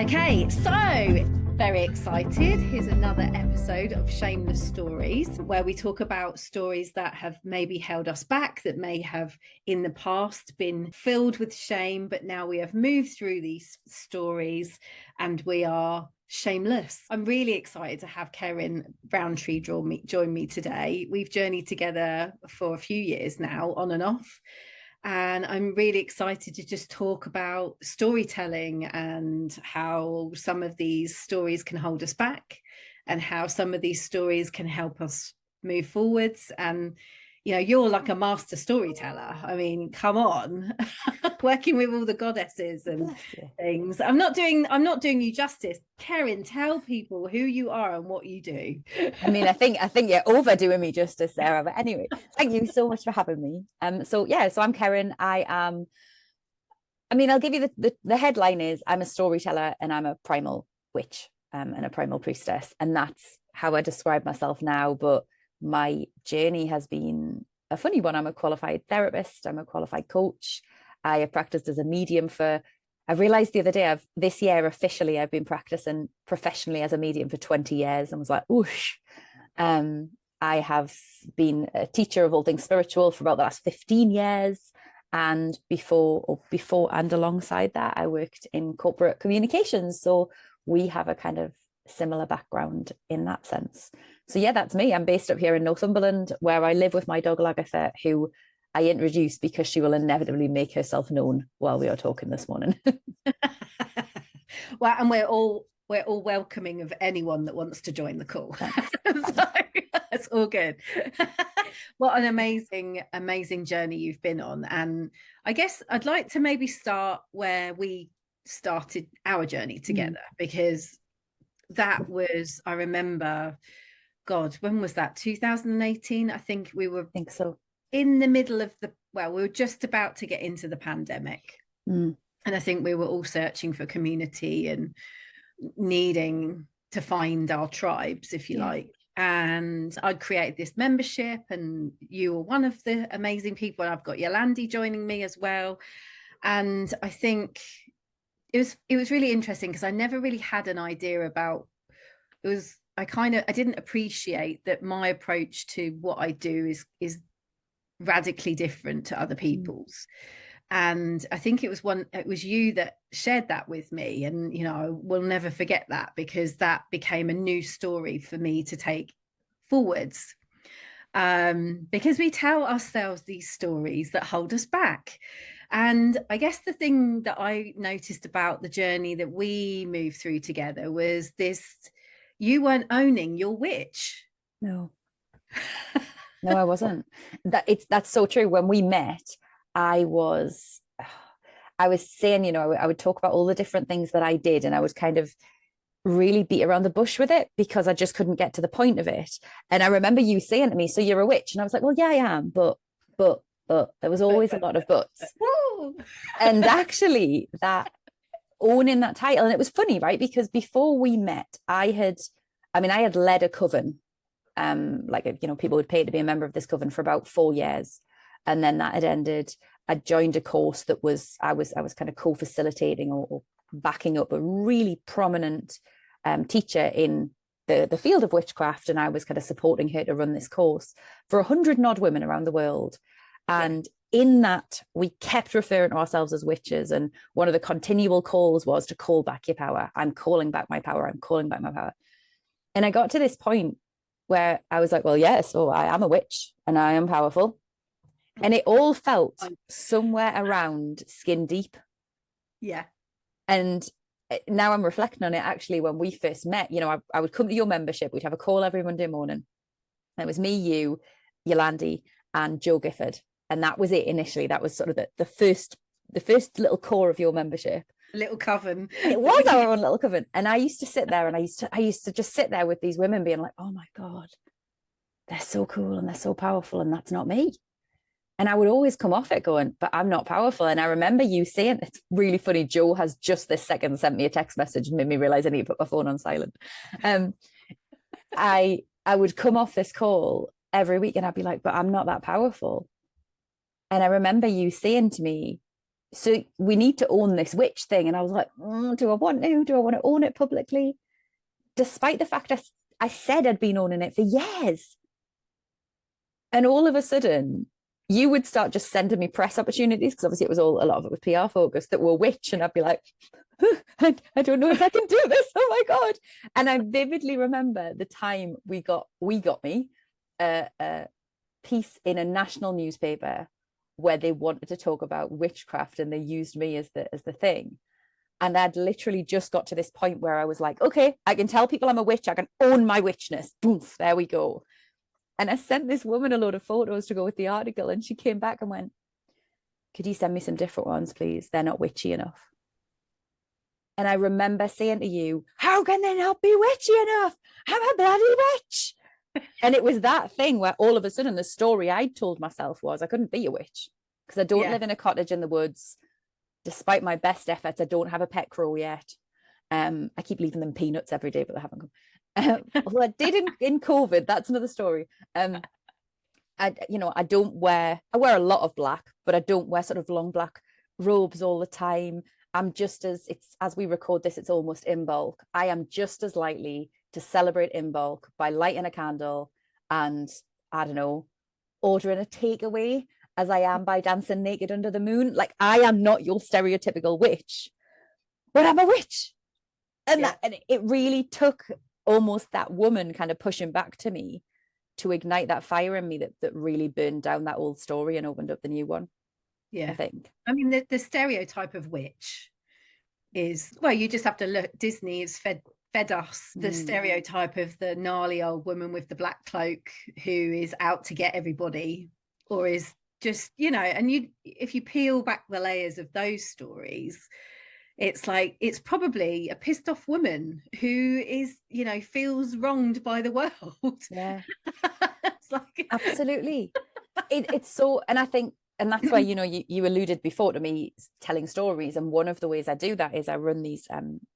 Okay, so very excited. Here's another episode of Shameless Stories, where we talk about stories that have maybe held us back, that may have in the past been filled with shame, but now we have moved through these stories and we are shameless. I'm really excited to have Ceryn Rowntree join me today. We've journeyed together for a few years now, on and off. And I'm really excited to just talk about storytelling and how some of these stories can hold us back and how some of these stories can help us move forwards. And, you know, you're like a master storyteller. I mean, come on, working with all the goddesses and things. I'm not doing you justice. Ceryn, tell people who you are and what you do. I mean, I think you're overdoing me justice, Sarah. But anyway, thank you so much for having me. So I'm Ceryn. I'll give you the headline is I'm a storyteller and I'm a primal witch, and a primal priestess. And that's how I describe myself now. But my journey has been a funny one. I'm a qualified therapist. I'm a qualified coach. I have practiced as a medium I realized the other day, this year officially, I've been practicing professionally as a medium for 20 years and was like, oosh. I have been a teacher of all things spiritual for about the last 15 years. And before and alongside that, I worked in corporate communications. So we have a kind of similar background in that sense. So yeah, that's me. I'm based up here in Northumberland, where I live with my dog Lagatha, who I introduced because she will inevitably make herself known while we are talking this morning. Well, and we're all welcoming of anyone that wants to join the call. So that's all good. What an amazing journey you've been on. And I guess I'd like to maybe start where we started our journey together, because that was, I remember, God, when was that? 2018? I think so. In the middle of we were just about to get into the pandemic. And I think we were all searching for community and needing to find our tribes, if you like. And I'd created this membership, and you were one of the amazing people. And I've got Yolandi joining me as well. And I think it was really interesting because I never really had an idea about I didn't appreciate that my approach to what I do is radically different to other people's. And I think it was you that shared that with me, and you know, I will never forget that, because that became a new story for me to take forwards, because we tell ourselves these stories that hold us back. And I guess the thing that I noticed about the journey that we moved through together was this: you weren't owning your witch. No, I wasn't. That's so true. When we met, I was saying, you know, I would talk about all the different things that I did, and I would kind of really beat around the bush with it because I just couldn't get to the point of it. And I remember you saying to me, "So you're a witch?" And I was like, "Well, yeah, I am, but there was always a lot of buts." And actually, that owning that title, and it was funny, right? Because before we met, I had led a coven. People would pay to be a member of this coven for about 4 years. And then that had ended. I joined a course that I was kind of co-facilitating or backing up a really prominent teacher in the field of witchcraft. And I was kind of supporting her to run this course for 100 and odd women around the world. And in that, we kept referring to ourselves as witches. And one of the continual calls was to call back your power. I'm calling back my power. I'm calling back my power. And I got to this point where I was like, well, yes, I am a witch and I am powerful. And it all felt somewhere around skin deep. Yeah. And now I'm reflecting on it. Actually, when we first met, you know, I would come to your membership. We'd have a call every Monday morning. And it was me, you, Yolandi, and Joe Gifford. And that was it initially. That was sort of the first little core of your membership. Little coven. It was our own little coven. And I used to sit there, and I used to just sit there with these women being like, oh my God, they're so cool and they're so powerful, and that's not me. And I would always come off it going, but I'm not powerful. And I remember you saying, it's really funny, Joe has just this second sent me a text message and made me realize I need to put my phone on silent. I would come off this call every week and I'd be like, but I'm not that powerful. And I remember you saying to me, so we need to own this witch thing. And I was like, do I want to own it publicly? Despite the fact I said I'd been owning it for years. And all of a sudden, you would start just sending me press opportunities, because obviously a lot of it was PR focused, that were witch. And I'd be like, I don't know if I can do this. Oh my God. And I vividly remember the time we got me a piece in a national newspaper where they wanted to talk about witchcraft, and they used me as the thing. And I'd literally just got to this point where I was like, okay, I can tell people I'm a witch. I can own my witchness. Boof, there we go. And I sent this woman a load of photos to go with the article, and she came back and went, could you send me some different ones, please? They're not witchy enough. And I remember saying to you, how can they not be witchy enough? I'm a bloody witch. And it was that thing where all of a sudden the story I told myself was I couldn't be a witch because I don't live in a cottage in the woods. Despite my best efforts, I don't have a pet crow yet. I keep leaving them peanuts every day, but they haven't come. Well, I did in COVID. That's another story. I wear a lot of black, but I don't wear sort of long black robes all the time. I'm just as we record this, it's almost in bulk. I am just as likely to celebrate in bulk by lighting a candle and, I don't know, ordering a takeaway as I am by dancing naked under the moon. Like, I am not your stereotypical witch, but I'm a witch. And it really took almost that woman kind of pushing back to me to ignite that fire in me that really burned down that old story and opened up the new one. I think. I mean, the stereotype of witch is, well, you just have to look. Disney has fed us the stereotype of the gnarly old woman with the black cloak who is out to get everybody, or is just, and if you peel back the layers of those stories, it's like, it's probably a pissed off woman who is, feels wronged by the world. Yeah. It's like... Absolutely. It's so, and I think, and that's why, you alluded before to me telling stories. And one of the ways I do that is I run these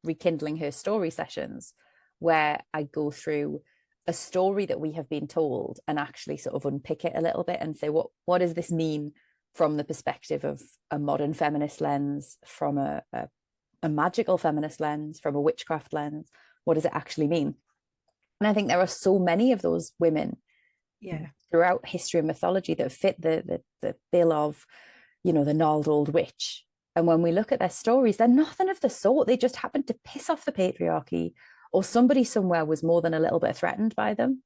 rekindling her story sessions where I go through a story that we have been told and actually sort of unpick it a little bit and say, what does this mean from the perspective of a modern feminist lens, from a magical feminist lens, from a witchcraft lens? What does it actually mean? And I think there are so many of those women throughout history and mythology that fit the bill of, the gnarled old witch. And when we look at their stories, they're nothing of the sort. They just happened to piss off the patriarchy, or somebody somewhere was more than a little bit threatened by them.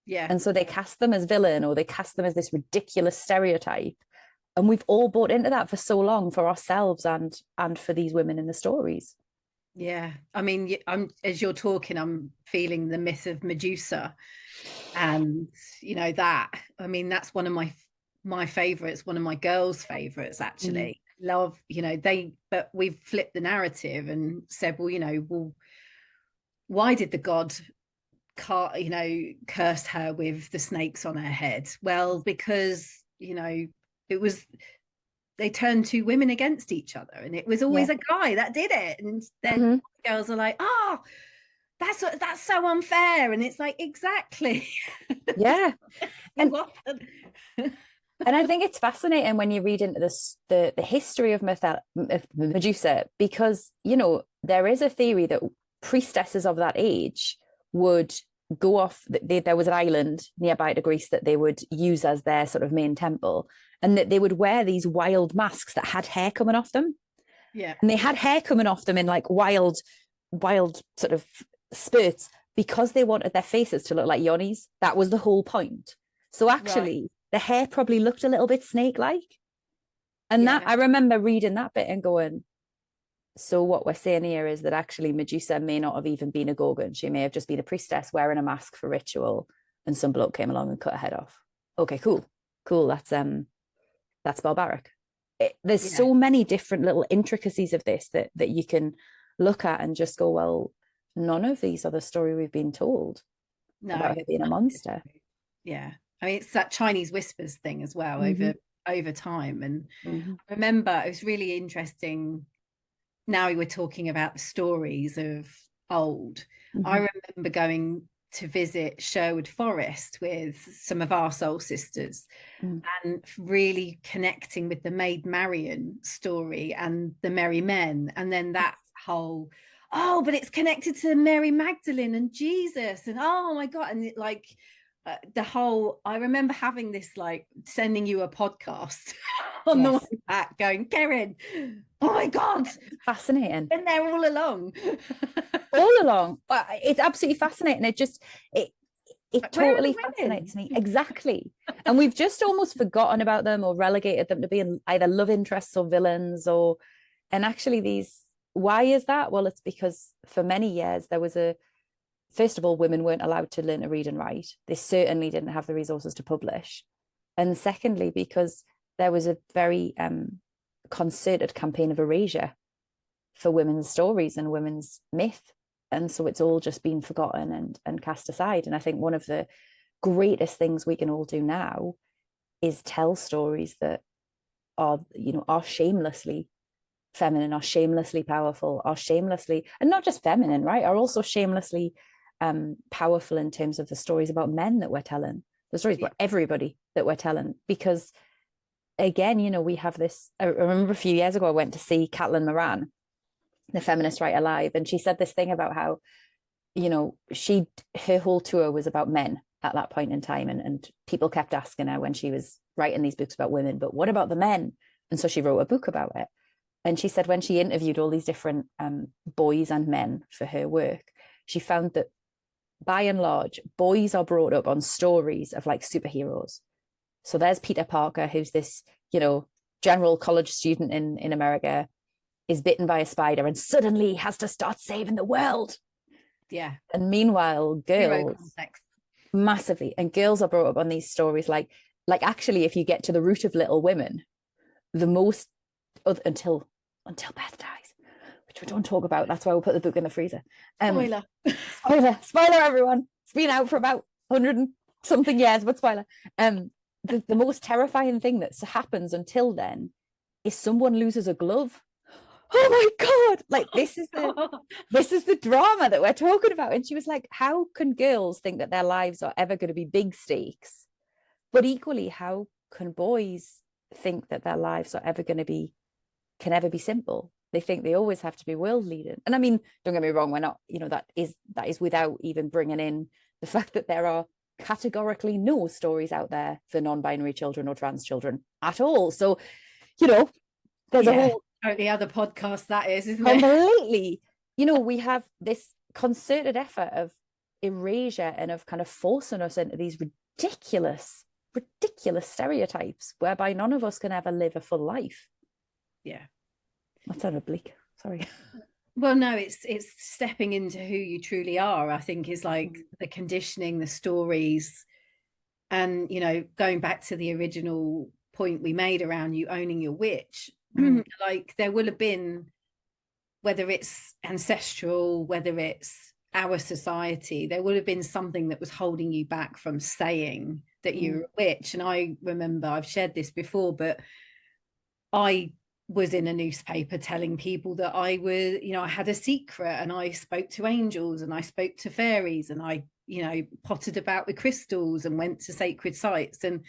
Yeah. And so they cast them as villain, or they cast them as this ridiculous stereotype. And we've all bought into that for so long, for ourselves and for these women in the stories. Yeah. I mean, as you're talking, I'm feeling the myth of Medusa. And, that's one of my favorites, one of my girls' favorites, actually. Love, but we've flipped the narrative and said, well, why did the god curse her with the snakes on her head? Well, because, it was, they turned two women against each other, and it was always a guy that did it. And then girls are like, that's so unfair. And it's like, exactly. Yeah. And I think it's fascinating when you read into this, the history of Medusa, because, there is a theory that priestesses of that age would go off. There was an island nearby to Greece that they would use as their sort of main temple, and that they would wear these wild masks that had hair coming off them. Yeah. And they had hair coming off them in like wild sort of spurts, because they wanted their faces to look like yoni's. That was the whole point. So actually, the hair probably looked a little bit snake-like. And that, I remember reading that bit and going, so what we're saying here is that actually Medusa may not have even been a Gorgon. She may have just been a priestess wearing a mask for ritual, and some bloke came along and cut her head off. Okay, cool. That's barbaric. There's so many different little intricacies of this that you can look at and just go, well, none of these are the story we've been told about her being a monster. Yeah. I mean, it's that Chinese whispers thing as well over time. And I remember it was really interesting. Now we were talking about the stories of old. I remember going to visit Sherwood Forest with some of our soul sisters, and really connecting with the Maid Marian story and the Merry Men, and then that whole, oh, but it's connected to Mary Magdalene and Jesus, and oh my God, and it, like the whole, I remember having this, like sending you a podcast on the way back going, Ceryn, oh my God, fascinating. Been there all along. All along. It's absolutely fascinating. It totally fascinates me. Exactly. And we've just almost forgotten about them or relegated them to being either love interests or villains, or, and actually why is that? Well, it's because for many years there was first of all, women weren't allowed to learn to read and write. They certainly didn't have the resources to publish. And secondly, because there was a very concerted campaign of erasure for women's stories and women's myth. And so it's all just been forgotten and cast aside. And I think one of the greatest things we can all do now is tell stories that are shamelessly feminine, are shamelessly powerful, are shamelessly, and not just feminine, right, are also shamelessly powerful in terms of the stories about men that we're telling, the stories about everybody that we're telling. Because again, we have this, I remember a few years ago I went to see Caitlin Moran, the feminist writer, live, and she said this thing about how her whole tour was about men at that point in time, and people kept asking her when she was writing these books about women, but what about the men? And so she wrote a book about it. And she said when she interviewed all these different boys and men for her work, she found that by and large boys are brought up on stories of like superheroes. So there's Peter Parker, who's this general college student in America, is bitten by a spider and suddenly has to start saving the world. Yeah. And meanwhile, girls, massively, and girls are brought up on these stories like actually, if you get to the root of Little Women, the most until Beth dies, which we don't talk about. That's why we'll put the book in the freezer. Spoiler, everyone. It's been out for about 100 and something years, but spoiler. The most terrifying thing that happens until then is someone loses a glove. Oh my God, like this is the drama that we're talking about. And she was like, how can girls think that their lives are ever going to be big stakes, but equally how can boys think that their lives are can ever be simple? They think they always have to be world leading. And I mean, don't get me wrong, we're not, that is without even bringing in the fact that there are categorically no stories out there for non-binary children or trans children at all. So there's a whole totally other podcast that is, isn't it? Completely. We have this concerted effort of erasure and of kind of forcing us into these ridiculous stereotypes whereby none of us can ever live a full life. Yeah. That sounded bleak. Sorry. Well, no, it's stepping into who you truly are, I think, is like the conditioning, the stories, and going back to the original point we made around you owning your witch. Like there will have been, whether it's ancestral, whether it's our society, there would have been something that was holding you back from saying that you're a witch. And I remember, I've shared this before, but I was in a newspaper telling people that I was, I had a secret, and I spoke to angels and I spoke to fairies, and I, potted about with crystals and went to sacred sites. And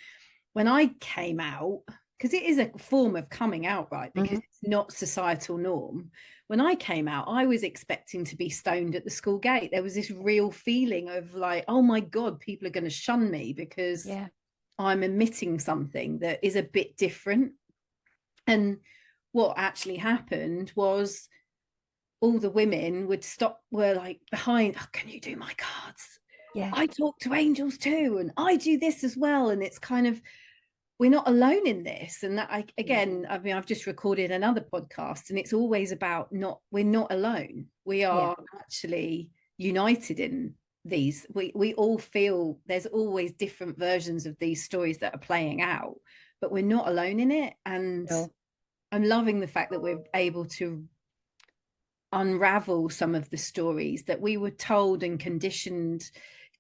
when I came out, because it is a form of coming out, right? Because it's not societal norm. When I came out, I was expecting to be stoned at the school gate. There was this real feeling of like, oh my God, people are going to shun me because I'm emitting something that is a bit different. And what actually happened was all the women were like behind, oh, can you do my cards? Yeah. I talk to angels too, and I do this as well. And it's kind of, we're not alone in this. And that I've just recorded another podcast, and it's always about we're not alone. We are actually united in these. We all feel there's always different versions of these stories that are playing out, but we're not alone in it. And I'm loving the fact that we're able to unravel some of the stories that we were told and conditioned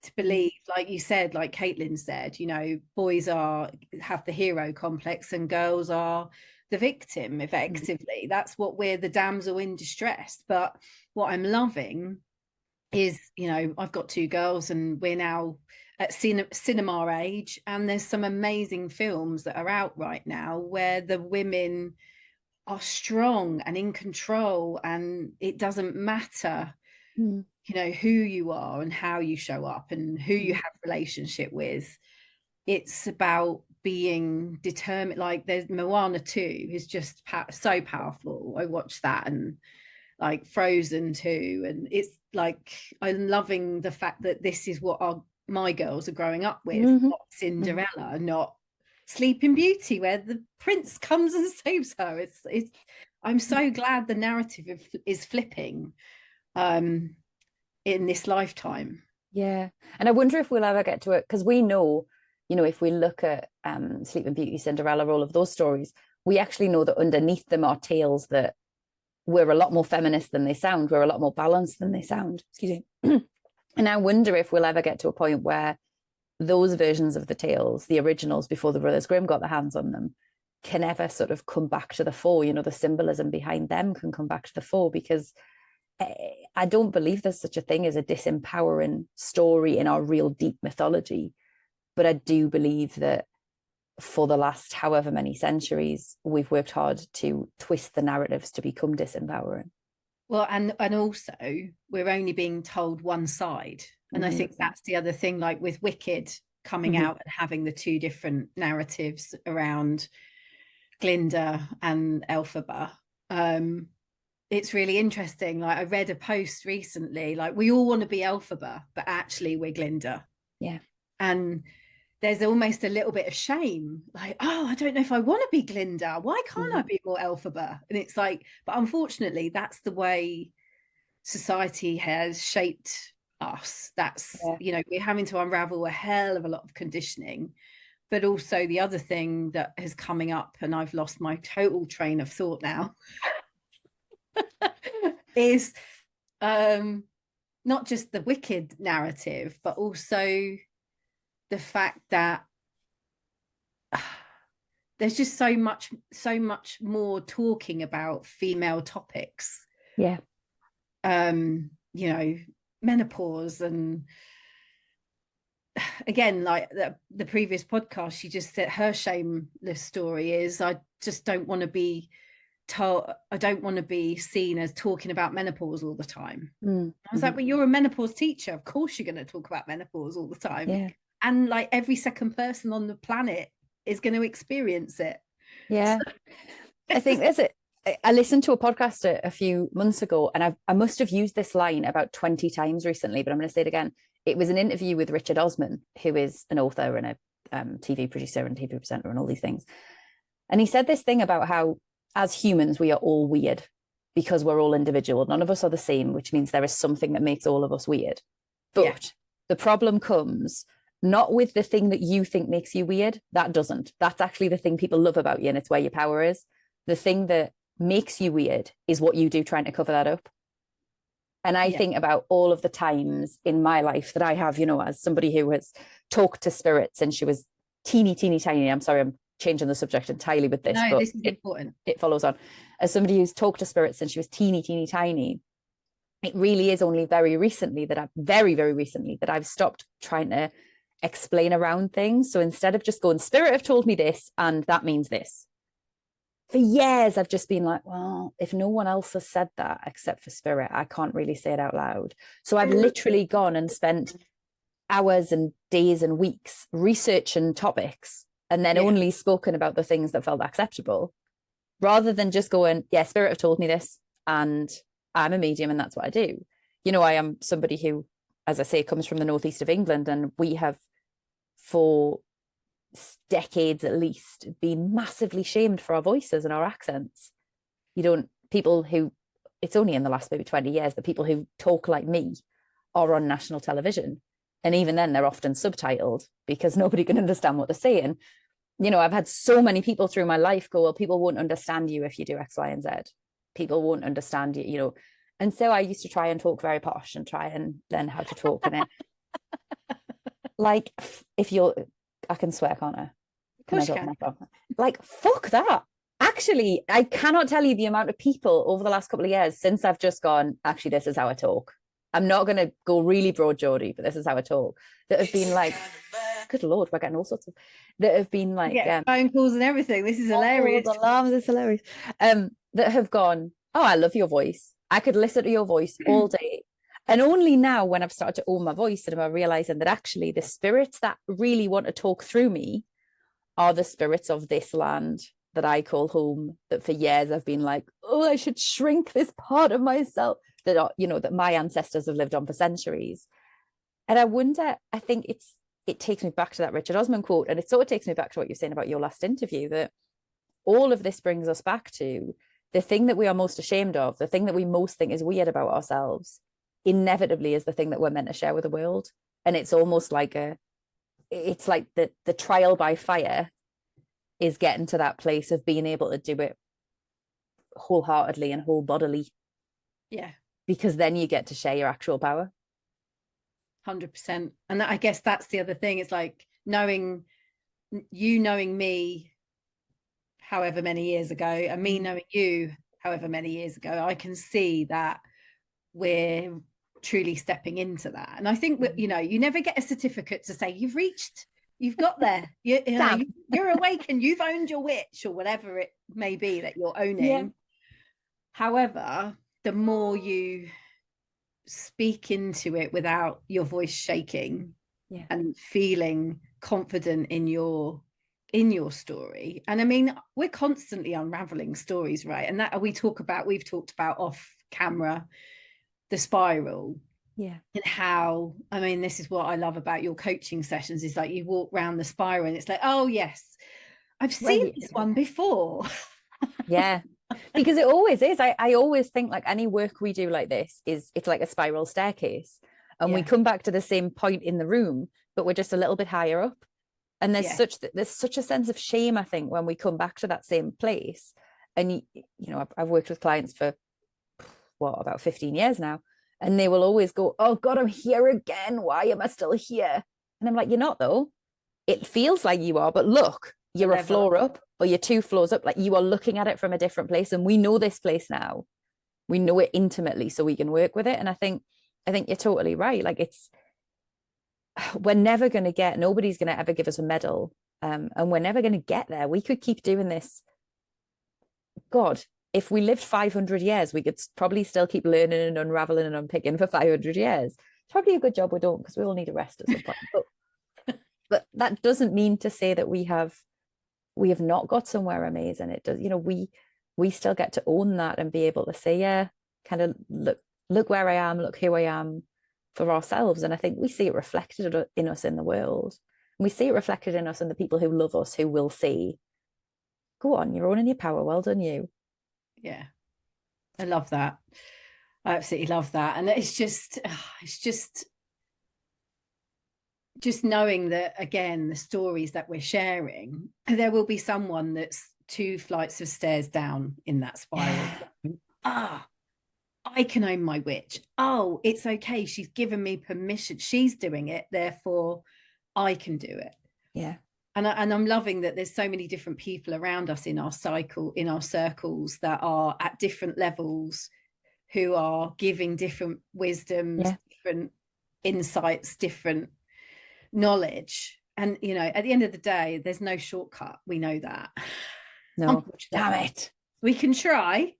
to believe, like you said, like Caitlin said, boys have the hero complex and girls are the victim, effectively. That's what we're, the damsel in distress. But what I'm loving is, you know, I've got 2 girls and we're now at cinema age, and there's some amazing films that are out right now where the women are strong and in control, and it doesn't matter, you know, who you are and how you show up and who you have relationship with. It's about being determined. Like there's Moana 2 is just so powerful. I watched that, and like Frozen 2, and it's like I'm loving the fact that this is what my girls are growing up with, not Cinderella, not Sleeping Beauty where the prince comes and saves her. It's I'm so glad the narrative is flipping in this lifetime. Yeah. And I wonder if we'll ever get to it, because we know, you know, if we look at Sleeping Beauty, Cinderella, all of those stories, we actually know that underneath them are tales that we're a lot more feminist than they sound. We're a lot more balanced than they sound. Excuse me. And I wonder if we'll ever get to a point where those versions of the tales, the originals before the Brothers Grimm got their hands on them, can ever sort of come back to the fore. You know, the symbolism behind them can come back to the fore, because I don't believe there's such a thing as a disempowering story in our real deep mythology. But I do believe that for the last however many centuries, we've worked hard to twist the narratives to become disempowering. Well, and also we're only being told one side. And I think that's the other thing, like with Wicked coming out and having the 2 different narratives around Glinda and Elphaba. It's really interesting. Like I read a post recently, like we all want to be Elphaba, but actually we're Glinda. Yeah. And there's almost a little bit of shame, like, oh, I don't know if I want to be Glinda. Why can't I be more Elphaba? And it's like, but unfortunately, that's the way society has shaped us. That's, you know, we're having to unravel a hell of a lot of conditioning. But also the other thing that is coming up, and I've lost my total train of thought now, is not just the Wicked narrative, but also the fact that there's just so much more talking about female topics. Yeah. You know, menopause, and again, like the previous podcast, she just said her shameless story is, I just don't want to be told, I don't want to be seen as talking about menopause all the time. I was like, well, you're a menopause teacher, of course you're going to talk about menopause all the time. Yeah. And like every second person on the planet is going to experience it. Yeah. So, I think there's it. I listened to a podcast a few months ago, and I must have used this line about 20 times recently, but I'm going to say it again. It was an interview with Richard Osman, who is an author and a TV producer and TV presenter and all these things. And he said this thing about how, as humans, we are all weird because we're all individual. None of us are the same, which means there is something that makes all of us weird. But the problem comes not with the thing that you think makes you weird. That doesn't. That's actually the thing people love about you, and it's where your power is. The thing that makes you weird is what you do trying to cover that up. And I think about all of the times in my life that I have, you know, as somebody who has talked to spirits since she was teeny tiny. I'm sorry, I'm changing the subject entirely with this. No, but this is important. It follows on. As somebody who's talked to spirits since she was teeny tiny, it really is only very recently that I've stopped trying to explain around things. So instead of just going, spirit have told me this and that means this, for years I've just been like, well, if no one else has said that except for spirit, I can't really say it out loud. So I've literally gone and spent hours and days and weeks researching topics, and then only spoken about the things that felt acceptable, rather than just going, yeah, spirit have told me this and I'm a medium and that's what I do. You know, I am somebody who, as I say, comes from the northeast of England, and we have for decades at least been massively shamed for our voices and our accents. People who, it's only in the last maybe 20 years that people who talk like me are on national television. And even then they're often subtitled because nobody can understand what they're saying. You know, I've had so many people through my life go, well, people won't understand you if you do X, Y, and Z. People won't understand you, you know. And so I used to try and talk very posh and try and learn how to talk. And it, like, if you're, I can swear, can't I? Like, fuck that. Actually, I cannot tell you the amount of people over the last couple of years since I've just gone, actually, this is how I talk. I'm not going to go really broad, Geordie, but this is how I talk, that have been like, good Lord, we're getting all sorts of, that have been like phone calls and everything. This is hilarious. The alarms, it's hilarious. That have gone, oh, I love your voice. I could listen to your voice all day. And only now, when I've started to own my voice, and I'm realizing that actually the spirits that really want to talk through me are the spirits of this land that I call home, that for years I've been like, oh, I should shrink this part of myself that are, you know, that my ancestors have lived on for centuries. And I wonder, I think it takes me back to that Richard Osman quote, and it sort of takes me back to what you're saying about your last interview, that all of this brings us back to the thing that we are most ashamed of, the thing that we most think is weird about ourselves, inevitably is the thing that we're meant to share with the world. And it's almost like it's like the trial by fire is getting to that place of being able to do it wholeheartedly and whole-bodily. Yeah. Because then you get to share your actual power. 100%. And I guess that's the other thing. It's like knowing me however many years ago, and me knowing you however many years ago, I can see that we're truly stepping into that. And I think, you know, you never get a certificate to say you've got there. You're awake and you've owned your witch, or whatever it may be that you're owning. Yeah. However, the more you speak into it without your voice shaking, and feeling confident in your story. And I mean, we're constantly unraveling stories, right? And that we've talked about off camera, the spiral. Yeah. And how, I mean, this is what I love about your coaching sessions, is like you walk around the spiral and it's like, oh yes, I've seen this one before. Yeah. Because it always is. I always think like any work we do like this it's like a spiral staircase, and we come back to the same point in the room, but we're just a little bit higher up. And there's such a sense of shame, I think, when we come back to that same place. And you know, I've worked with clients for about 15 years now, and they will always go, oh God, I'm here again, why am I still here? And I'm like, you're not though. It feels like you are, but look, you're a floor up, or you're 2 floors up. Like, you are looking at it from a different place, and we know this place now. We know it intimately, so we can work with it. And I think you're totally right. Like, we're never going to get, nobody's going to ever give us a medal, and we're never going to get there. We could keep doing this. God, if we lived 500 years, we could probably still keep learning and unraveling and unpicking for 500 years. It's probably a good job we don't, because we all need a rest at some point. But that doesn't mean to say that we have not got somewhere amazing. It does, you know, we still get to own that and be able to say, yeah, kind of look where I am, look who I am, for ourselves. And I think we see it reflected in us in the world. And we see it reflected in us and the people who love us, who will see, go on, you're owning your power, well done you. Yeah, I love that. I absolutely love that. And it's just knowing that, again, the stories that we're sharing, there will be someone that's 2 flights of stairs down in that spiral. I can own my witch. Oh, it's okay, she's given me permission, she's doing it, therefore I can do it. Yeah. And I'm loving that there's so many different people around us in our cycle, in our circles, that are at different levels, who are giving different wisdoms, different insights, different knowledge. And, you know, at the end of the day, there's no shortcut. We know that. No, damn it. We can try.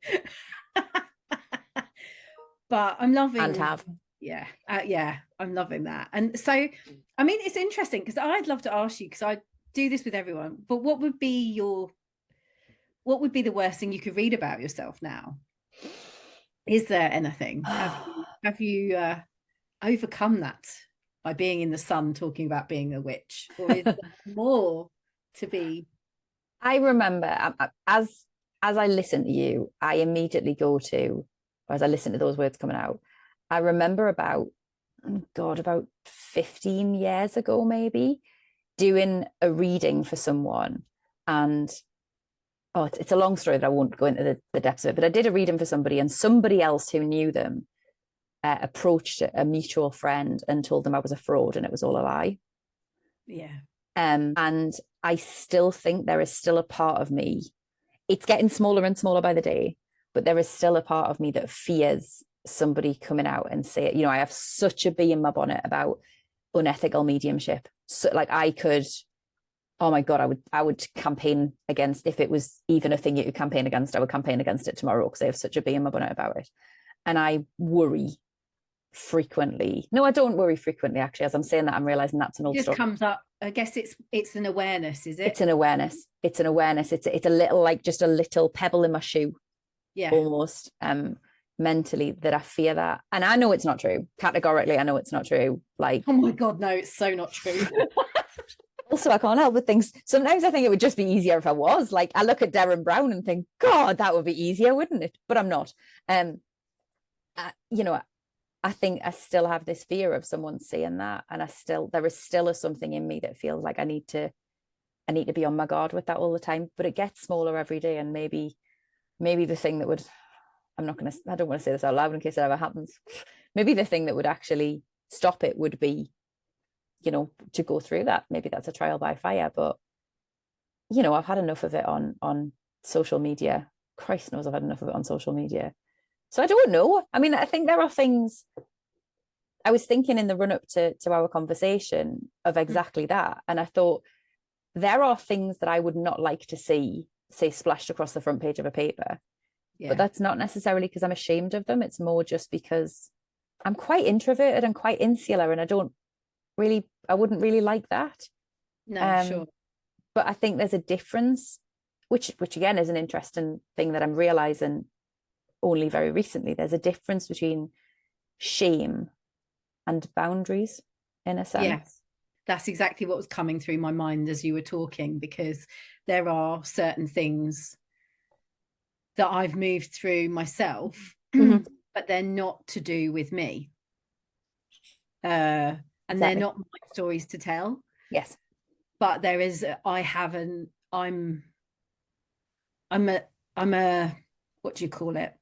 But I'm loving I'm loving that. And so, I mean, it's interesting, because I'd love to ask you, because I do this with everyone, but what would be the worst thing you could read about yourself now? Is there anything? Have you overcome that by being in the sun talking about being a witch, or is there more to be? I remember as I listen to you, I immediately go to, or as I listen to those words coming out, I remember about 15 years ago, maybe, doing a reading for someone. And it's a long story that I won't go into the depths of it, but I did a reading for somebody, and somebody else who knew them approached a mutual friend and told them I was a fraud and it was all a lie. Yeah. And I still think there is still a part of me, it's getting smaller and smaller by the day, but there is still a part of me that fears somebody coming out and say, you know, I have such a bee in my bonnet about unethical mediumship. So like I could, oh my God, I would campaign against, if it was even a thing you could campaign against, I would campaign against it tomorrow because I have such a bee in my bonnet about it. And I worry frequently. No, I don't worry frequently, actually. As I'm saying that, I'm realizing that's an old story. It just comes up. I guess it's an awareness, is it? It's an awareness. It's an awareness. It's a little, like just a little pebble in my shoe. Yeah. Almost mentally, that I fear that. And I know it's not true. Categorically, I know it's not true. Like, oh my God, no, it's so not true. Also, I can't help but things. Sometimes I think it would just be easier if I was. Like, I look at Ceryn Brown and think, God, that would be easier, wouldn't it? But I'm not. You know, I think I still have this fear of someone seeing that, and there is still something in me that feels like I need to be on my guard with that all the time. But it gets smaller every day, and maybe the thing that would, I don't want to say this out loud in case it ever happens. Maybe the thing that would actually stop it would be, you know, to go through that. Maybe that's a trial by fire, but you know, I've had enough of it on social media. Christ knows I've had enough of it on social media. So I don't know. I mean, I think there are things. I was thinking in the run up to our conversation of exactly that. And I thought there are things that I would not like to see, say, splashed across the front page of a paper. Yeah. But that's not necessarily because I'm ashamed of them. It's more just because I'm quite introverted and quite insular, and I wouldn't really like that. No, sure. But I think there's a difference, which again is an interesting thing that I'm realizing only very recently. There's a difference between shame and boundaries, in a sense. Yes, that's exactly what was coming through my mind as you were talking, because there are certain things that I've moved through myself, but they're not to do with me. And exactly. They're not my stories to tell. Yes. But there is, I'm a, what do you call it?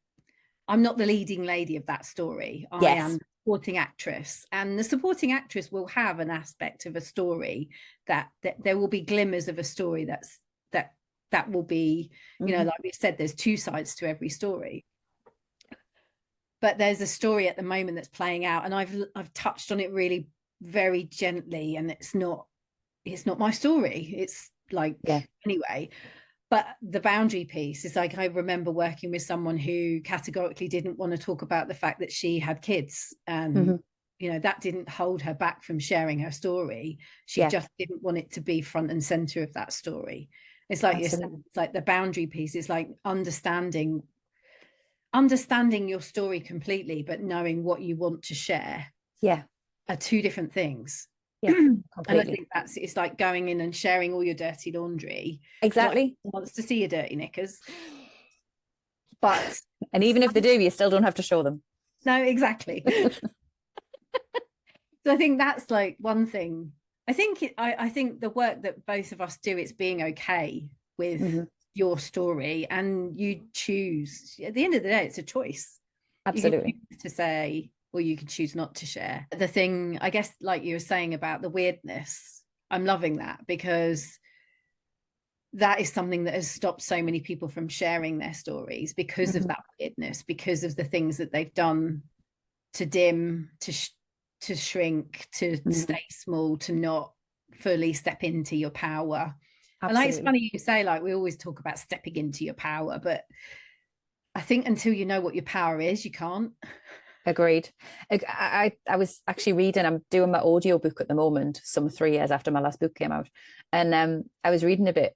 I'm not the leading lady of that story. Yes. I am the supporting actress, and the supporting actress will have an aspect of a story that there will be glimmers of a story that will be, you know, like we said, there's two sides to every story. But there's a story at the moment that's playing out, and I've touched on it really very gently, and it's not my story. It's like, anyway. But the boundary piece is like, I remember working with someone who categorically didn't want to talk about the fact that she had kids. And, you know, that didn't hold her back from sharing her story. She just didn't want it to be front and center of that story. It's like, it's like the boundary piece is like understanding your story completely, but knowing what you want to share. Yeah. Are two different things. Yeah, and I think it's like going in and sharing all your dirty laundry. Exactly. No one wants to see your dirty knickers. But and even if they do, you still don't have to show them. No, exactly. So I think that's like one thing. I think the work that both of us do, it's being okay with your story, and you choose. At the end of the day, it's a choice. Absolutely. You can choose to say, or you can choose not to share. The thing, I guess, like you were saying about the weirdness, I'm loving that, because that is something that has stopped so many people from sharing their stories because of that weirdness, because of the things that they've done to dim, to shrink, to stay small, to not fully step into your power. Absolutely. And like, it's funny you say, like, we always talk about stepping into your power, but I think until you know what your power is, you can't. Agreed. I was actually reading, I'm doing my audio book at the moment, some 3 years after my last book came out. And I was reading a bit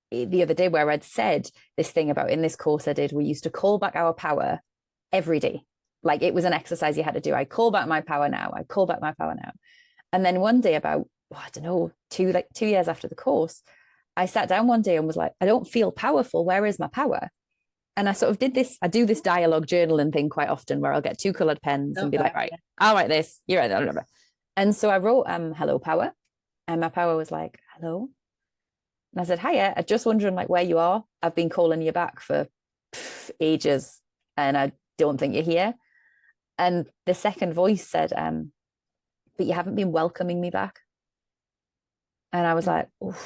the other day where I'd said this thing about, in this course I did, we used to call back our power every day. Like, it was an exercise you had to do. I call back my power now. I call back my power now. And then one day about, I don't know, 2 years after the course, I sat down one day and was like, I don't feel powerful. Where is my power? And I sort of I do this dialogue journaling thing quite often, where I'll get 2 colored pens and be like, right, I'll write this, you write that. And so I wrote, hello, power. And my power was like, hello. And I said, hiya, I'm just wondering, like, where you are. I've been calling you back for ages, and I don't think you're here. And the second voice said, but you haven't been welcoming me back. And I was like, oh,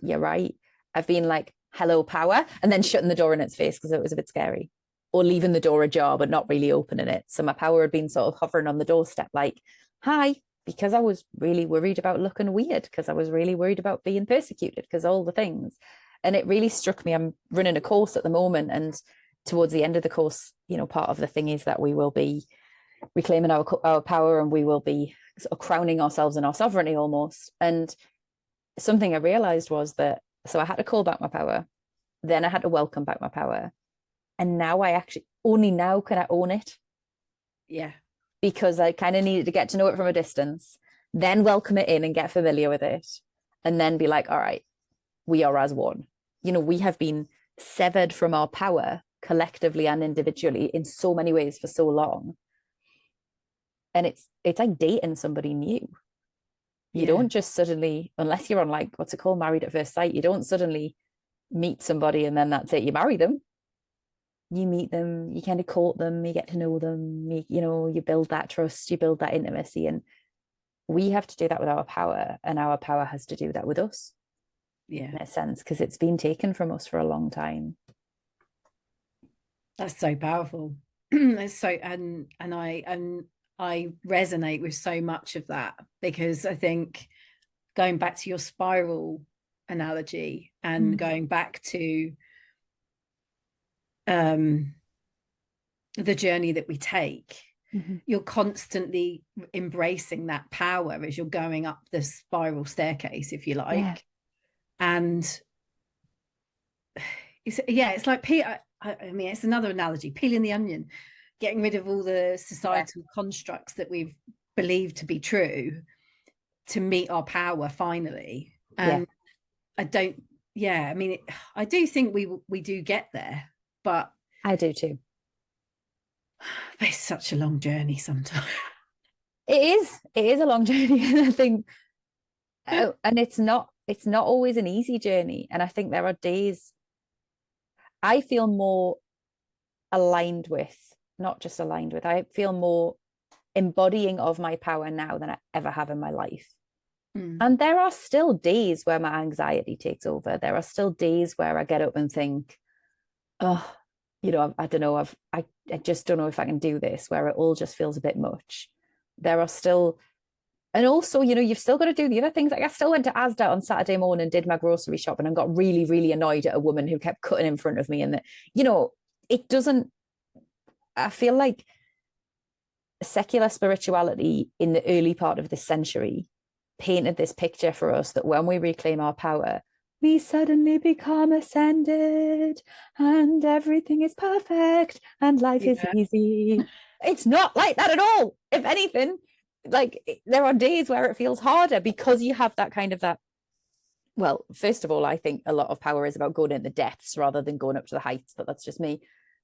you're right. I've been like, hello, power, and then shutting the door in its face because it was a bit scary. or leaving the door ajar but not really opening it. So my power had been sort of hovering on the doorstep like, hi, because I was really worried about looking weird, because I was really worried about being persecuted, because all the things. And it really struck me. I'm running a course at the moment, and towards the end of the course, you know, part of the thing is that we will be reclaiming our power, and we will be sort of crowning ourselves in our sovereignty almost. And something I realized was that, so I had to call back my power, then I had to welcome back my power, and now I actually only now can I own it. Yeah. Because I kind of needed to get to know it from a distance, then welcome it in and get familiar with it, and then be like, all right, we are as one. You know, we have been severed from our power collectively and individually in so many ways for so long. And it's like dating somebody new. You don't just suddenly, unless you're on like, what's it called, married at first sight, you don't suddenly meet somebody and then that's it, you marry them. You meet them, you kind of court them, you get to know them, you know, you build that trust, you build that intimacy. And we have to do that with our power, and our power has to do that with us. Yeah. In a sense, because it's been taken from us for a long time. That's so powerful. It's so, and I resonate with so much of that, because I think, going back to your spiral analogy and going back to the journey that we take, you're constantly embracing that power as you're going up the spiral staircase, if you like. Yeah. And it's like I mean, it's another analogy, peeling the onion, getting rid of all the societal constructs that we've believed to be true to meet our power finally. And I mean, I do think we do get there, but I do too. It's such a long journey sometimes. It is a long journey. And I think, and it's not always an easy journey. And I think there are days I feel more aligned with, not just aligned with, I feel more embodying of my power now than I ever have in my life. And there are still days where my anxiety takes over. There are still days where I get up and think, oh, you know, I don't know, I just don't know if I can do this, where it all just feels a bit much. There are still, and also, you know, you've still got to do the other things. Like I still went to Asda on Saturday morning, did my grocery shopping, and got really, really annoyed at a woman who kept cutting in front of me. And that, you know, it doesn't, I feel like secular spirituality in the early part of this century painted this picture for us that when we reclaim our power, we suddenly become ascended and everything is perfect and life is easy. It's not like that at all. If anything, like there are days where it feels harder because you have that kind of that. Well, first of all, I think a lot of power is about going in the depths rather than going up to the heights, but that's just me.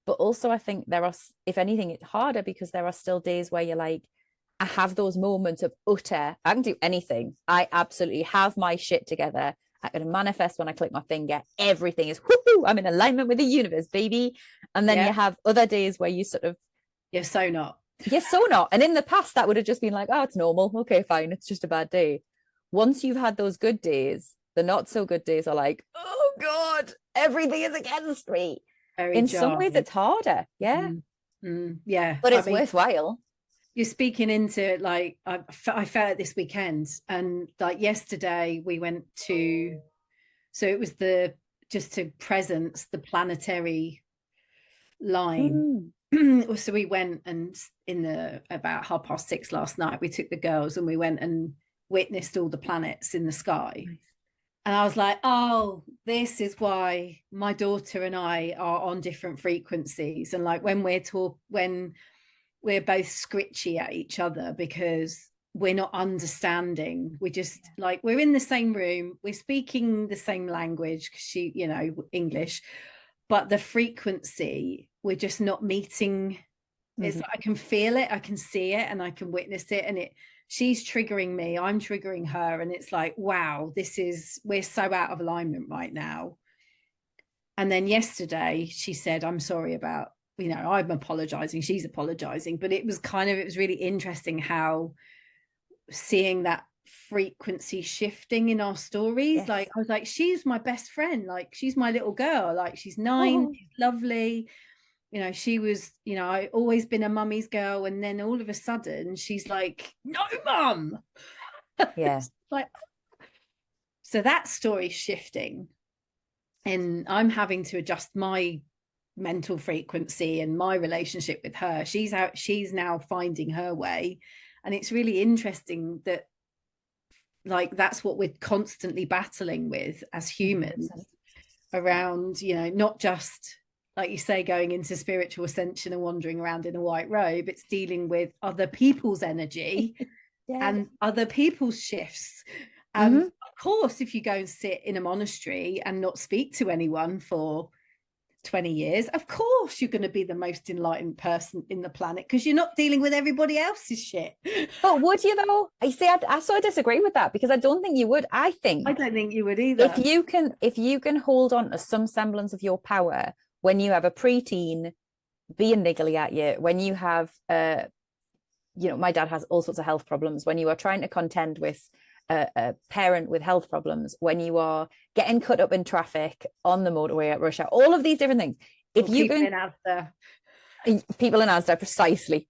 But also I think there are, if anything, it's harder because there are still days where you're like, I have those moments of utter, I can do anything. I absolutely have my shit together. I can manifest when I click my finger. Everything is, whoo, I'm in alignment with the universe, baby. And then you have other days where you sort of, you're so not. You're so not. And in the past, that would have just been like, oh, it's normal. Okay, fine. It's just a bad day. Once you've had those good days, the not so good days are like, oh God, everything is against me. In some ways, it's harder. Yeah. Yeah. But it's worthwhile. You're speaking into like, I felt it this weekend, and like yesterday we went to, so it was just to presence the planetary line. So we went, and about 6:30 last night, we took the girls and we went and witnessed all the planets in the sky. Nice. And I was like, oh, this is why my daughter and I are on different frequencies. And like when we're both scritchy at each other because we're not understanding. We just like, we're in the same room, we're speaking the same language, because she, you know, English, but the frequency, we're just not meeting. It's like, I can feel it, I can see it, and I can witness it. And she's triggering me, I'm triggering her. And it's like, wow, we're so out of alignment right now. And then yesterday she said, I'm sorry about, you know, I'm apologizing, she's apologizing. But it was really interesting how seeing that frequency shifting in our stories. Yes. Like I was like, she's my best friend, like she's my little girl, like she's 9, she's lovely. you know, she was, you know, I always been a mummy's girl, and then all of a sudden she's like, no, mum. Yeah. Like, so that story's shifting, and I'm having to adjust my mental frequency and my relationship with her. She's now finding her way, and it's really interesting that, like, that's what we're constantly battling with as humans, around, you know, not just, like you say, going into spiritual ascension and wandering around in a white robe. It's dealing with other people's energy and other people's shifts. Of course, if you go and sit in a monastery and not speak to anyone for 20 years, of course you're going to be the most enlightened person in the planet, because you're not dealing with everybody else's shit. But would you though? I see. I sort of disagree with that, because I don't think you would. I don't think you would either. If you can hold on to some semblance of your power when you have a preteen being niggly at you, when you have you know, my dad has all sorts of health problems, when you are trying to contend with a parent with health problems, when you are getting cut up in traffic on the motorway at rush hour, all of these different things. If you can, people in Asda, precisely.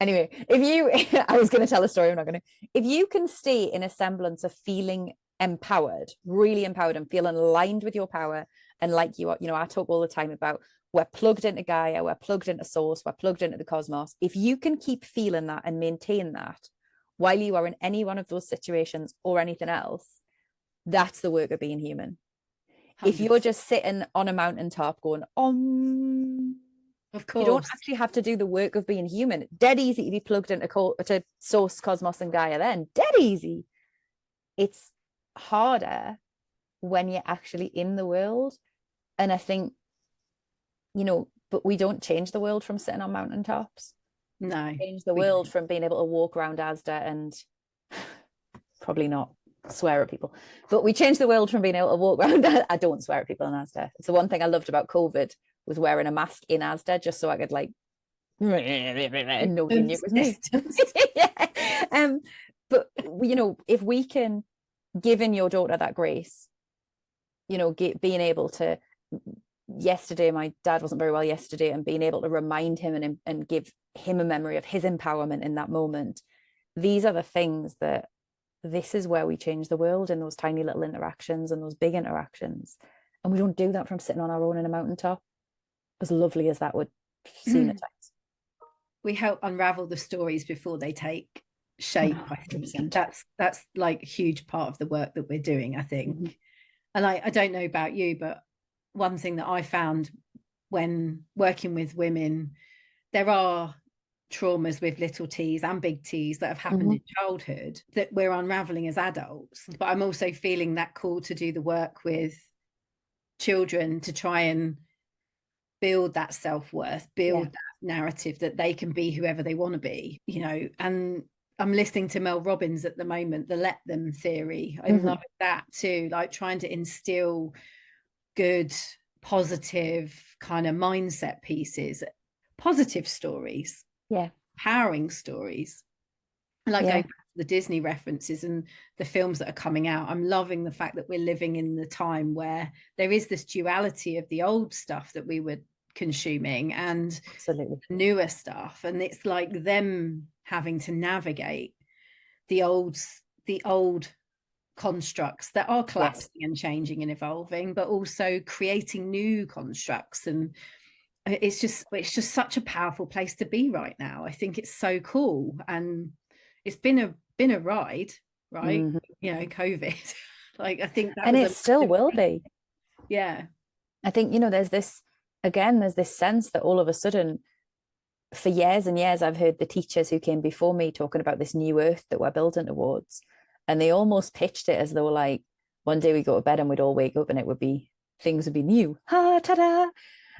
Anyway, if you, I was going to tell a story, I'm not going to. If you can stay in a semblance of feeling empowered, really empowered, and feel aligned with your power, and like you are, you know, I talk all the time about, we're plugged into Gaia, we're plugged into Source, we're plugged into the cosmos. If you can keep feeling that and maintain that while you are in any one of those situations or anything else, that's the work of being human. 100%. If you're just sitting on a mountaintop going, of course, you don't actually have to do the work of being human. Dead easy to be plugged into to Source, Cosmos, and Gaia then. Dead easy. It's harder when you're actually in the world. And I think, you know, but we don't change the world from sitting on mountaintops. No. We change the world from being able to walk around Asda and probably not swear at people, but we change the world from being able to walk around. I don't swear at people in Asda. It's the one thing I loved about COVID, was wearing a mask in Asda, just so I could like and nobody knew it was me. Yeah. But you know, if we can give in your daughter that grace, you know, being able to, yesterday my dad wasn't very well yesterday, and being able to remind him and give him a memory of his empowerment in that moment. These are the things that, this is where we change the world, in those tiny little interactions and those big interactions. And we don't do that from sitting on our own in a mountaintop, as lovely as that would seem at times. We help unravel the stories before they take shape. 100%. That's like a huge part of the work that we're doing, I think. And I don't know about you, but one thing that I found when working with women, there are traumas with little t's and big t's that have happened in childhood that we're unraveling as adults. But I'm also feeling that call to do the work with children, to try and build that self-worth, build that narrative that they can be whoever they want to be, you know. And I'm listening to Mel Robbins at the moment, the Let Them theory. I love that too, like trying to instill good, positive kind of mindset pieces, positive stories, empowering stories. Like going back to the Disney references and the films that are coming out, I'm loving the fact that we're living in the time where there is this duality of the old stuff that we were consuming and newer stuff, and it's like them having to navigate the old constructs that are collapsing and changing and evolving, but also creating new constructs. And it's just such a powerful place to be right now. I think it's so cool, and it's been a ride, right? You know, COVID. Like, I think that, and it still will be. Yeah, I think, you know, there's this sense that all of a sudden, for years and years, I've heard the teachers who came before me talking about this new earth that we're building towards, and they almost pitched it as though, like, one day we go to bed and we'd all wake up and things would be new. Ta-da!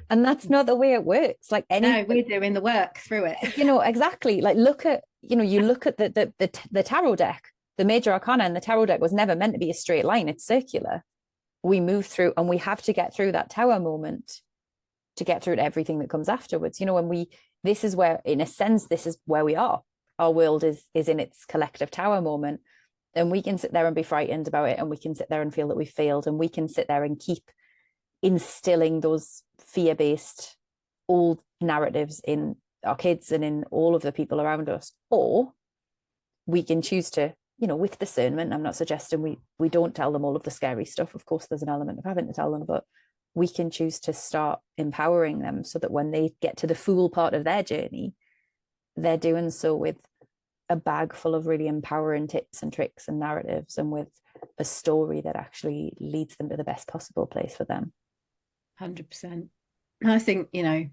And that's not the way it works. Like, no, we're doing the work through it. You know, exactly. Like, look at the tarot deck. The major arcana in the tarot deck was never meant to be a straight line. It's circular. We move through, and we have to get through that tower moment to get through to everything that comes afterwards. You know, this is where, in a sense, this is where we are. Our world is in its collective tower moment. And we can sit there and be frightened about it, and we can sit there and feel that we failed, and we can sit there and keep instilling those fear-based old narratives in our kids and in all of the people around us, or we can choose to, you know, with discernment. I'm not suggesting we don't tell them all of the scary stuff. Of course, there's an element of having to tell them, but we can choose to start empowering them so that when they get to the fool part of their journey, they're doing so with a bag full of really empowering tips and tricks and narratives, and with a story that actually leads them to the best possible place for them. 100%. I think, you know,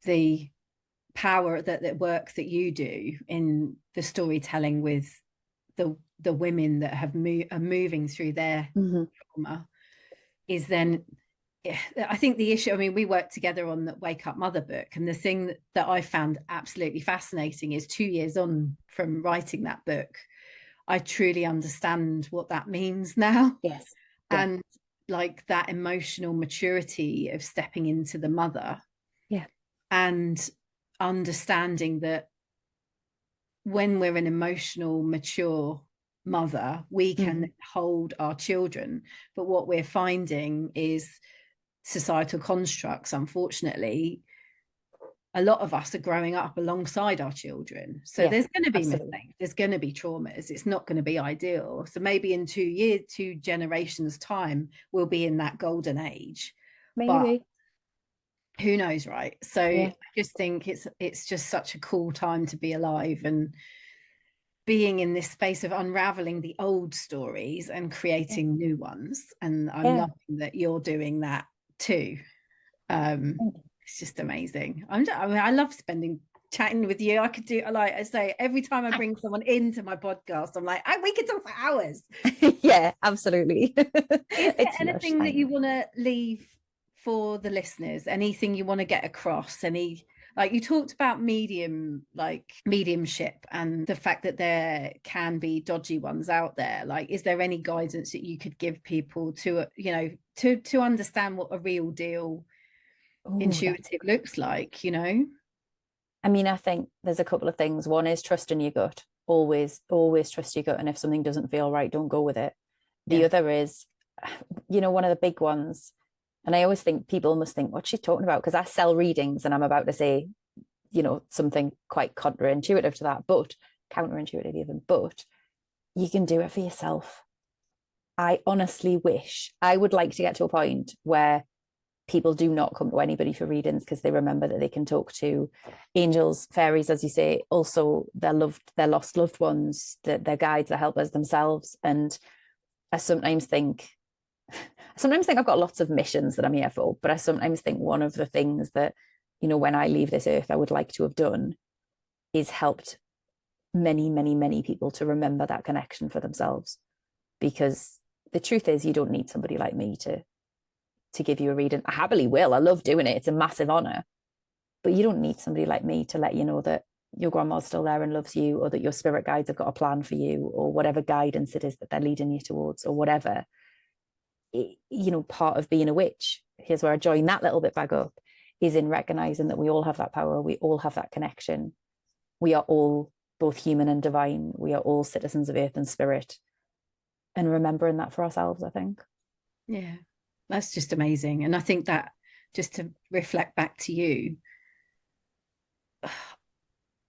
the power that the work that you do in the storytelling with the women that have are moving through their trauma is then, I think the issue, I mean, we worked together on the Wake Up Mother book, and the thing that I found absolutely fascinating is 2 years on from writing that book, I truly understand what that means now. Yes. Yeah. And like that emotional maturity of stepping into the mother. Yeah. And understanding that when we're an emotional, mature mother, we can hold our children. But what we're finding is societal constructs, unfortunately, a lot of us are growing up alongside our children. So there's going to be mistakes, there's going to be traumas. It's not going to be ideal. So maybe in 2 years, 2 generations time, we'll be in that golden age. Maybe. But who knows, right? So I just think it's just such a cool time to be alive and being in this space of unraveling the old stories and creating new ones. And I'm loving that you're doing that too. It's just amazing. I mean, I love chatting with you. I could do, like I say, every time I bring someone into my podcast, I'm like, we could talk for hours. Yeah, absolutely. Is there anything that you want to leave for the listeners? Anything you want to get across? Like you talked about mediumship and the fact that there can be dodgy ones out there. Like, is there any guidance that you could give people to, you know, to understand what a real deal intuitive looks like, you know? I mean, I think there's a couple of things. One is trusting your gut. Always trust your gut. And if something doesn't feel right, don't go with it. The other is, you know, one of the big ones, and I always think people must think, what's she talking about? Because I sell readings and I'm about to say, you know, something quite counterintuitive to that, but counterintuitive even, but you can do it for yourself. I honestly wish, I would like to get to a point where people do not come to anybody for readings because they remember that they can talk to angels, fairies, as you say, also their lost loved ones, their guides, their helpers themselves. And I sometimes think I've got lots of missions that I'm here for, but I sometimes think one of the things that, you know, when I leave this earth, I would like to have done is helped many, many, many people to remember that connection for themselves. Because the truth is, you don't need somebody like me to give you a reading. I happily will. I love doing it. It's a massive honor. But you don't need somebody like me to let you know that your grandma's still there and loves you, or that your spirit guides have got a plan for you, or whatever guidance it is that they're leading you towards, or whatever. You know, part of being a witch, here's where I join that little bit back up, is in recognizing that we all have that power. We all have that connection. We are all both human and divine. We are all citizens of earth and spirit. And remembering that for ourselves, I think. Yeah, that's just amazing. And I think that, just to reflect back to you,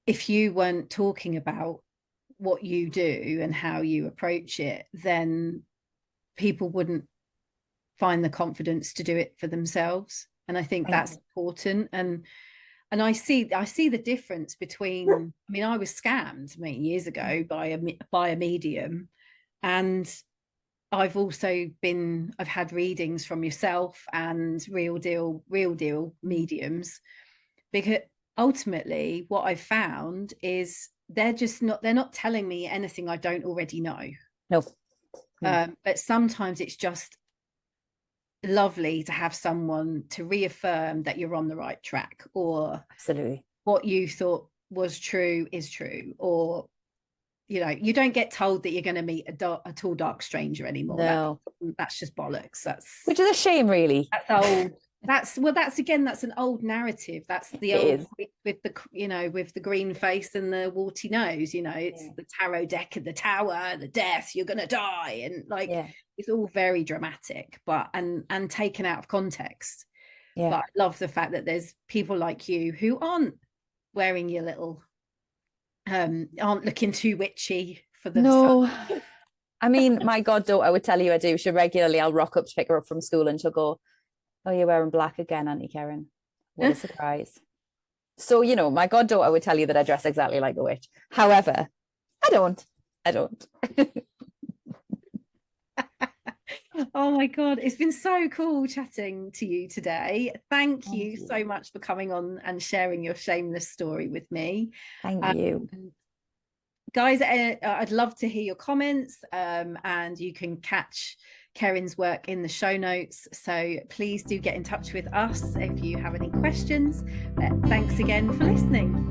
if you weren't talking about what you do and how you approach it, then people wouldn't find the confidence to do it for themselves. And I think that's important. And I see the difference between, I mean, I was scammed many years ago by a medium, and I've had readings from yourself and real deal mediums, because ultimately what I've found is they're not telling me anything I don't already know. No. But sometimes it's just lovely to have someone to reaffirm that you're on the right track, or absolutely what you thought was true is true, or, you know, you don't get told that you're going to meet a tall dark stranger anymore. No. That's just bollocks. That's, which is a shame, really. That's old. That's an old narrative. That's the old with the, you know, with the green face and the warty nose, you know, it's the tarot deck of the tower, the death, you're gonna die, and like it's all very dramatic, but and taken out of context. But I love the fact that there's people like you who aren't wearing your little aren't looking too witchy for the sun. I mean, my goddaughter would tell you I do. I'll rock up to pick her up from school and she'll go, "Oh, you're wearing black again, Auntie Ceryn. What a surprise." So, you know, my goddaughter would tell you that I dress exactly like a witch. However, I don't. Oh my God, it's been so cool chatting to you today. Thank you so much for coming on and sharing your shameless story with me. Thank you. Guys, I'd love to hear your comments, and you can catch Ceryn's work in the show notes. So please do get in touch with us if you have any questions. But thanks again for listening.